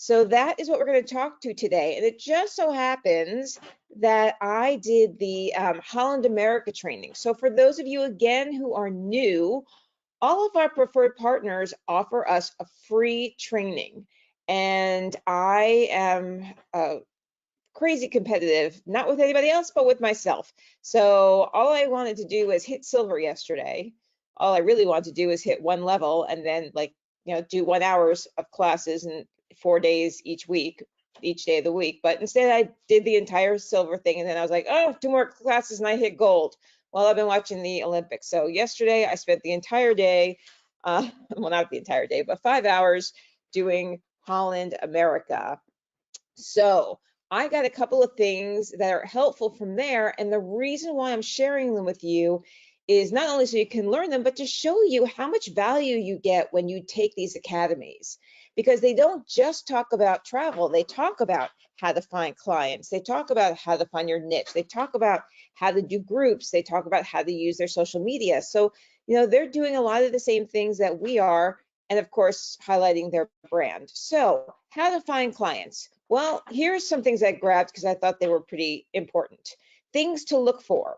So that is what we're going to talk to today. And it just so happens that I did the Holland America training. So for those of you, again, who are new, all of our preferred partners offer us a free training. And I am crazy competitive, not with anybody else, but with myself. So all I wanted to do was hit silver yesterday. All I really wanted to do is hit one level and then do 1 hours of classes and 4 days each week, each day of the week. But instead I did the entire silver thing. And then I was like, oh, 2 more classes and I hit gold. Well, I've been watching the Olympics. So yesterday I spent the entire day, well, not the entire day, but 5 hours doing Holland America. So I got a couple of things that are helpful from there. And the reason why I'm sharing them with you is not only so you can learn them, but to show you how much value you get when you take these academies. Because they don't just talk about travel, they talk about how to find clients, they talk about how to find your niche, they talk about how to do groups, they talk about how to use their social media. So, they're doing a lot of the same things that we are, and of course, highlighting their brand. So, how to find clients. Well, here's some things I grabbed because I thought they were pretty important. Things to look for.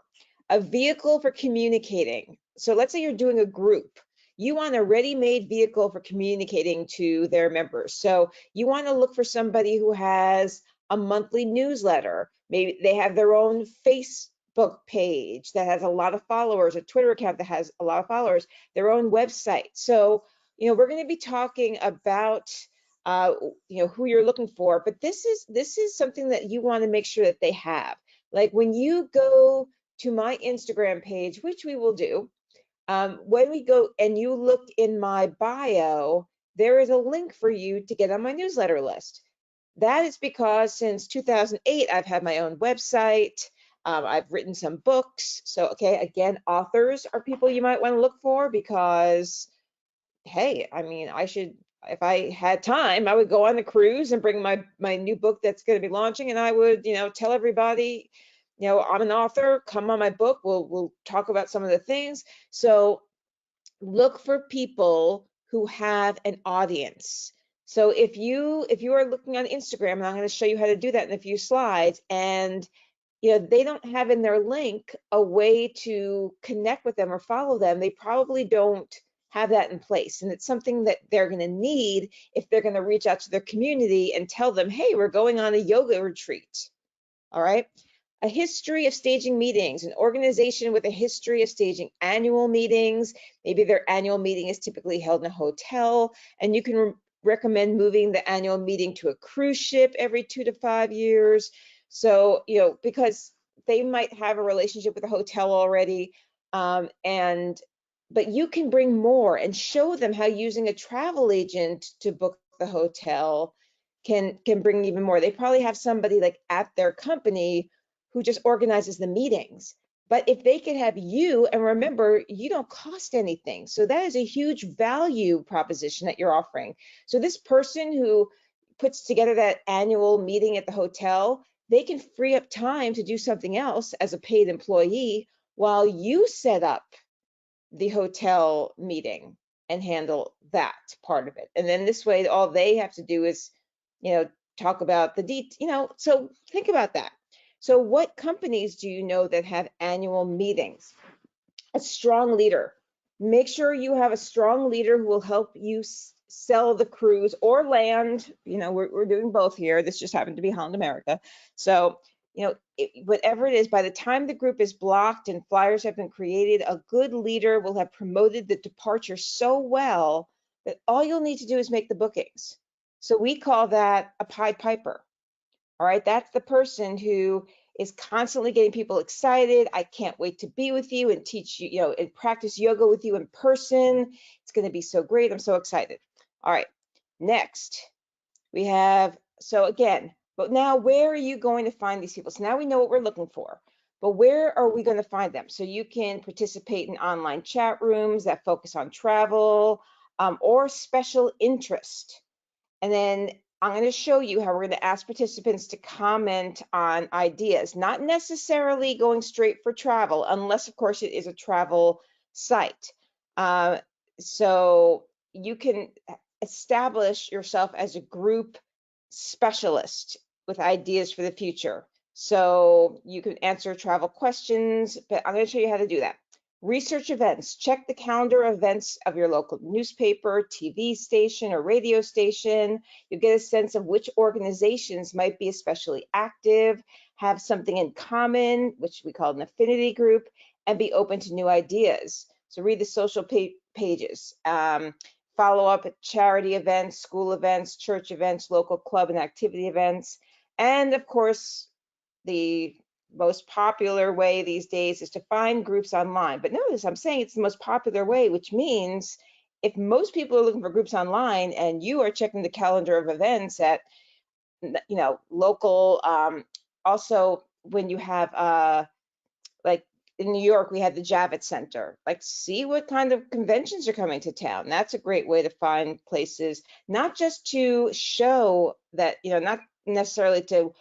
A vehicle for communicating. So let's say you're doing a group. You want a ready-made vehicle for communicating to their members. So you want to look for somebody who has a monthly newsletter. Maybe they have their own Facebook page that has a lot of followers, a Twitter account that has a lot of followers, their own website. So, we're going to be talking about uh, who you're looking for, but this is something that you want to make sure that they have. Like when you go to my Instagram page, which we will do, when we go and you look in my bio, there is a link for you to get on my newsletter list. That is because since 2008, I've had my own website. I've written some books. So, okay, again, authors are people you might want to look for because hey, I mean, if I had time, I would go on a cruise and bring my new book that's going to be launching, and I would, tell everybody, I'm an author, come on my book, we'll talk about some of the things. So look for people who have an audience. So if you are looking on Instagram, and I'm going to show you how to do that in a few slides, and they don't have in their link a way to connect with them or follow them, they probably don't have that in place. And it's something that they're going to need if they're going to reach out to their community and tell them, hey, we're going on a yoga retreat. All right. A history of staging meetings, an organization with a history of staging annual meetings. Maybe their annual meeting is typically held in a hotel, and you can recommend moving the annual meeting to a cruise ship every 2 to 5 years. So, because they might have a relationship with a hotel already, but you can bring more and show them how using a travel agent to book the hotel can bring even more. They probably have somebody like at their company who just organizes the meetings. But if they could have you, and remember, you don't cost anything. So that is a huge value proposition that you're offering. So this person who puts together that annual meeting at the hotel, they can free up time to do something else as a paid employee while you set up the hotel meeting and handle that part of it. And then this way, all they have to do is, talk about the so think about that. So what companies do you know that have annual meetings? A strong leader. Make sure you have a strong leader who will help you sell the cruise or land. We're doing both here. This just happened to be Holland America. So, whatever it is, by the time the group is blocked and flyers have been created, a good leader will have promoted the departure so well that all you'll need to do is make the bookings. So we call that a Pied Piper. All right, that's the person who is constantly getting people excited. I can't wait to be with you and teach you, and practice yoga with you in person. It's going to be so great. I'm so excited. All right, next we have, so again, but now where are you going to find these people? So now we know what we're looking for, but where are we going to find them? So you can participate in online chat rooms that focus on travel or special interest. And then I'm going to show you how we're going to ask participants to comment on ideas, not necessarily going straight for travel, unless, of course, it is a travel site. So you can establish yourself as a group specialist with ideas for the future. So you can answer travel questions, but I'm going to show you how to do that. Research events. Check the calendar of events of your local newspaper, TV station, or radio station. You get a sense of which organizations might be especially active, have something in common, which we call an affinity group, and be open to new ideas. So read the social pages. Follow up at charity events, school events, church events, local club and activity events. And of course, the most popular way these days is to find groups online. But notice I'm saying it's the most popular way, which means if most people are looking for groups online and you are checking the calendar of events at, local, also when you have like in New York, we had the Javits Center. Like, see what kind of conventions are coming to town. That's a great way to find places, not just to show that, not necessarily to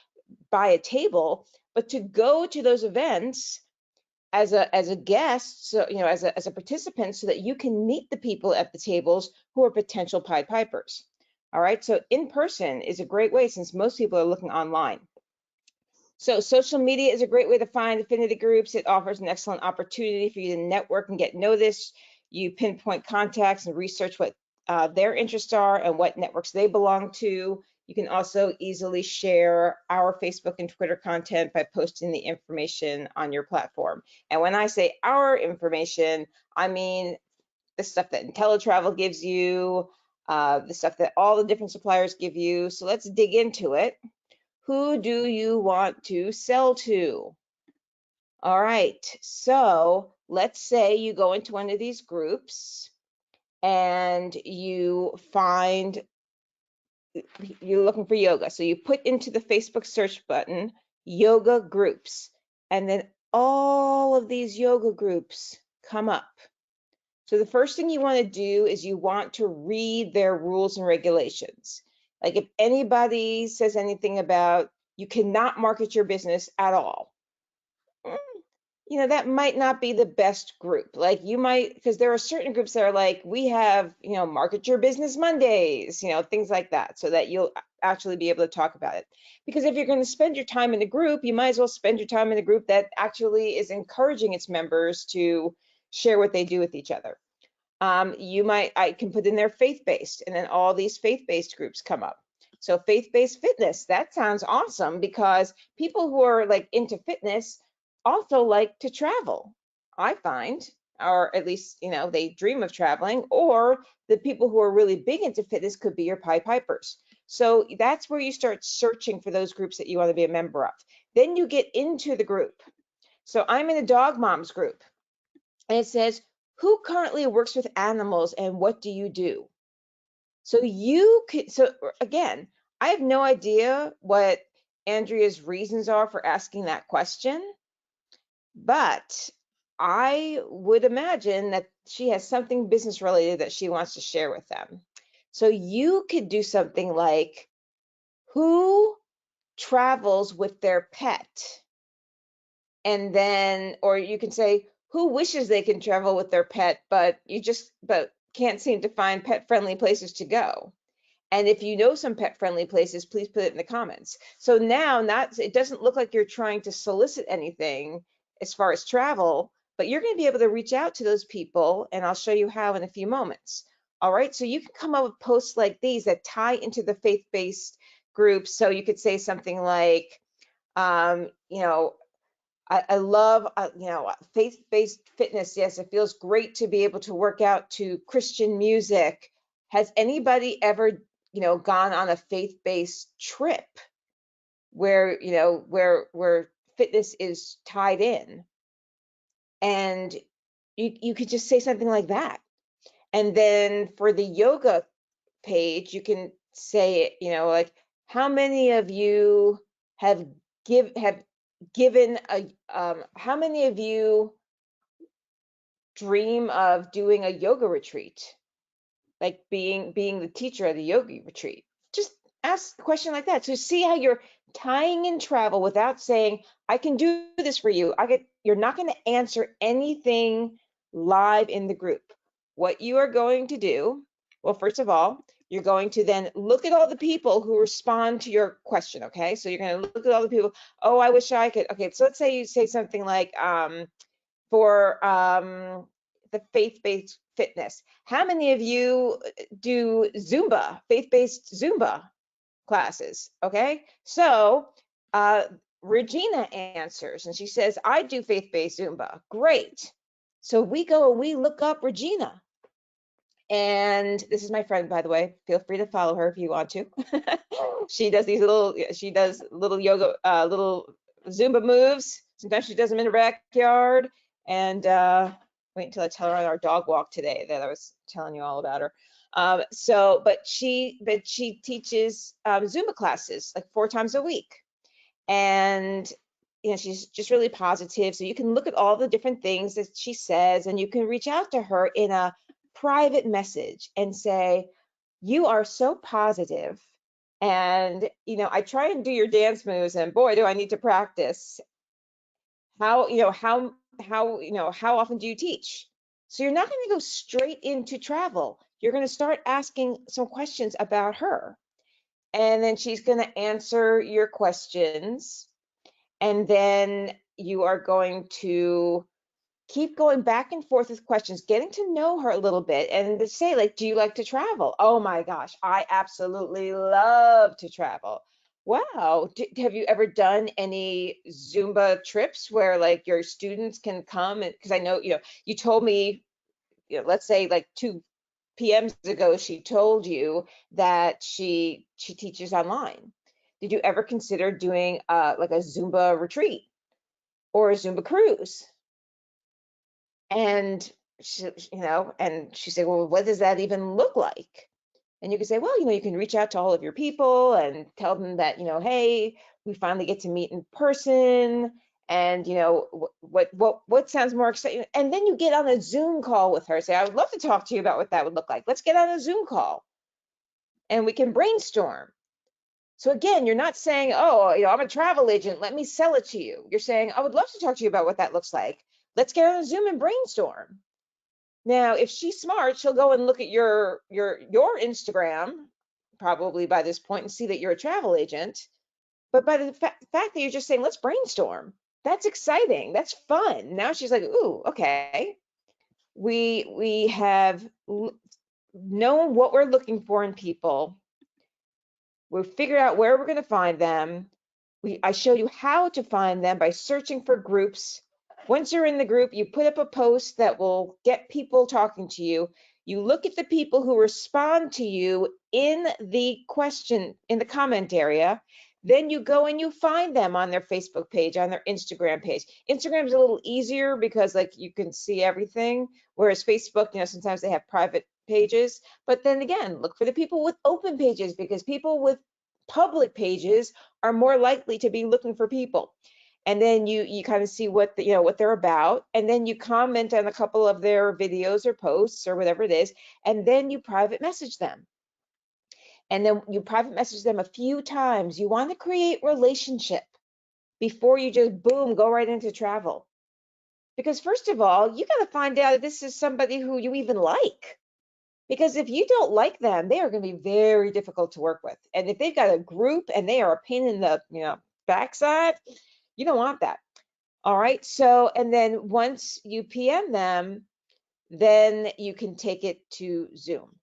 buy a table, but to go to those events as a guest, so as a participant, so that you can meet the people at the tables who are potential Pied Pipers. All right, so in person is a great way since most people are looking online. So social media is a great way to find affinity groups. It offers an excellent opportunity for you to network and get noticed. You pinpoint contacts and research what their interests are and what networks they belong to. You can also easily share our Facebook and Twitter content by posting the information on your platform. And when I say our information, I mean the stuff that Inteletravel gives you, the stuff that all the different suppliers give you. So let's dig into it. Who do you want to sell to? All right, so let's say you go into one of these groups and you're looking for yoga. So you put into the Facebook search button, yoga groups, and then all of these yoga groups come up. So the first thing you want to do is you want to read their rules and regulations. Like if anybody says anything about you cannot market your business at all, that might not be the best group. Like you might, because there are certain groups that are like, we have, market your business Mondays, things like that, so that you'll actually be able to talk about it. Because if you're going to spend your time in a group, you might as well spend your time in a group that actually is encouraging its members to share what they do with each other. I can put in there faith-based, and then all these faith-based groups come up. So faith-based fitness, that sounds awesome because people who are like into fitness also like to travel, I find, or at least, they dream of traveling, or the people who are really big into fitness could be your Pied Pipers. So that's where you start searching for those groups that you want to be a member of. Then you get into the group. So I'm in a dog moms group, and it says, who currently works with animals and what do you do? So again, I have no idea what Andrea's reasons are for asking that question, but I would imagine that she has something business related that she wants to share with them. So you could do something like, who travels with their pet? And then, or you can say, who wishes they can travel with their pet, but can't seem to find pet friendly places to go? And if you know some pet friendly places, please put it in the comments. So now it doesn't look like you're trying to solicit anything as far as travel, but you're going to be able to reach out to those people, and I'll show you how in a few moments. All right, so you can come up with posts like these that tie into the faith-based groups. So you could say something like, I love, faith-based fitness. Yes, it feels great to be able to work out to Christian music. Has anybody ever, gone on a faith-based trip where, where fitness is tied in? And you could just say something like that. And then for the yoga page, you can say, like, how many of you have given how many of you dream of doing a yoga retreat, like being the teacher at a yoga retreat? Just ask a question like that. So see how you're tying in travel without saying, I can do this for you. You're not going to answer anything live in the group. What you are going to do, well, first of all, You're going to then look at all the people who respond to your question, okay? So you're going to look at all the people, oh, I wish I could. Okay, so let's say you say something like, for the faith-based fitness. How many of you do Zumba, faith-based Zumba classes? Okay, so Regina answers and she says, I do faith-based Zumba. Great. So we go and we look up Regina. And this is my friend, by the way. Feel free to follow her if you want to. She does little yoga, little Zumba moves. Sometimes she does them in her backyard. And wait until I tell her on our dog walk today that I was telling you all about her. But she teaches Zumba classes like 4 times a week. And she's just really positive. So you can look at all the different things that she says, and you can reach out to her in a private message and say, you are so positive, and I try and do your dance moves, and boy, do I need to practice. How often do you teach? So you're not going to go straight into travel. You're going to start asking some questions about her, and then she's going to answer your questions, and then you are going to keep going back and forth with questions, getting to know her a little bit, and to say, like, do you like to travel? Oh my gosh, I absolutely love to travel. Wow. Have you ever done any Zumba trips where like your students can come? And because I know, you told me, let's say like 2 p.m. ago, she told you that she teaches online. Did you ever consider doing like a Zumba retreat or a Zumba cruise? And she said, well, what does that even look like? And you can say, well, you can reach out to all of your people and tell them that, hey, we finally get to meet in person. And what sounds more exciting? And then you get on a Zoom call with her. Say, I would love to talk to you about what that would look like. Let's get on a Zoom call and we can brainstorm. So again, you're not saying, oh, I'm a travel agent, let me sell it to you. You're saying, I would love to talk to you about what that looks like. Let's get on a Zoom and brainstorm. Now, if she's smart, she'll go and look at your Instagram, probably by this point, and see that you're a travel agent. But by the fact that you're just saying, let's brainstorm, that's exciting. That's fun. Now she's like, ooh, okay. We have known what we're looking for in people. We've figured out where we're going to find them. I show you how to find them by searching for groups. Once you're in the group, you put up a post that will get people talking to you. You look at the people who respond to you in the comment area. Then you go and you find them on their Facebook page, on their Instagram page. Instagram is a little easier because like you can see everything, whereas Facebook, sometimes they have private pages. But then again, look for the people with open pages, because people with public pages are more likely to be looking for people. And then you kind of see what they're about, and then you comment on a couple of their videos or posts or whatever it is, and then you private message them. And then you private message them a few times. You want to create relationship before you just boom go right into travel. Because first of all, you got to find out if this is somebody who you even like. Because if you don't like them, they are going to be very difficult to work with. And if they've got a group and they are a pain in the backside, you don't want that. All right. So, and then once you PM them, then you can take it to Zoom.